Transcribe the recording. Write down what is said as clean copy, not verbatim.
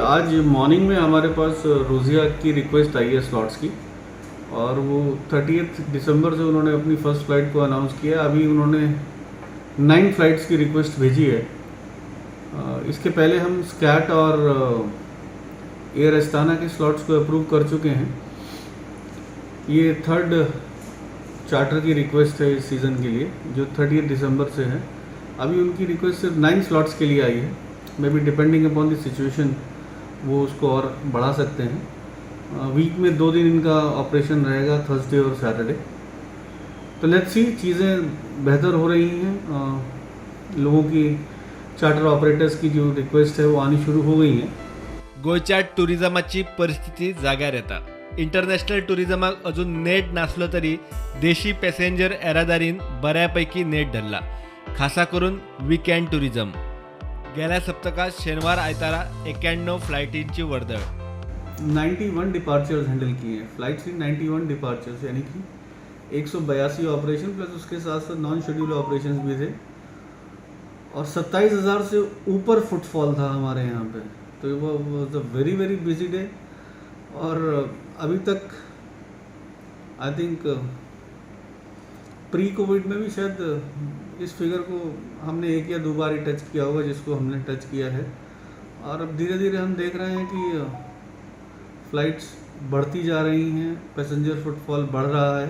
आज मॉर्निंग में हमारे पास रोज़िया की रिक्वेस्ट आई है स्लॉट्स की, और वो 30 दिसंबर से उन्होंने अपनी फ़र्स्ट फ़्लाइट को अनाउंस किया। अभी उन्होंने 9 फ़्लाइट्स की रिक्वेस्ट भेजी है। इसके पहले हम स्कैट और एयर अस्ताना के स्लॉट्स को अप्रूव कर चुके हैं। ये थर्ड चार्टर की रिक्वेस्ट है इस सीज़न के लिए, जो 30 दिसंबर से है। अभी उनकी रिक्वेस्ट सिर्फ 9 स्लॉट्स के लिए आई है। May be depending upon the situation वो उसको और बढ़ा सकते हैं। वीक में 2 दिन इनका ऑपरेशन रहेगा, थर्सडे और सैटरडे। तो लेट्स सी, चीज़ें बेहतर हो रही हैं। लोगों की चार्टर ऑपरेटर्स की जो रिक्वेस्ट है वो आनी शुरू हो गई हैं। गोयच्या टुरिझमाची परिस्थिती जाग्यार येता। इंटरनॅशनल टुरिझमाक अजून नेट नासलो तरी देशी पॅसेंजर येरादारीन बऱ्यापैकी नेट धरला, खासा करून वीकेंड टुरिझम। गेल्या सप्तकात शनिवार आयतारा 91 फ्लायटींची वर्दळ। 91 डिपार्चर्स हैंडल किए हैं। फ्लाइट थी 91 डिपार्चर्स, यानी कि 182 ऑपरेशन प्लस उसके साथ साथ नॉन शेड्यूल ऑपरेशंस भी थे, और 27,000 से ऊपर फुटफॉल था हमारे यहाँ पे। तो वो was a very very busy day. और अभी तक आई थिंक प्री कोविड में भी शायद इस फिगर को हमने 1 या 2 बार ही टच किया होगा, जिसको हमने टच किया है। और अब धीरे धीरे हम देख रहे हैं कि फ़्लाइट्स बढ़ती जा रही हैं, पैसेंजर फुटफॉल बढ़ रहा है।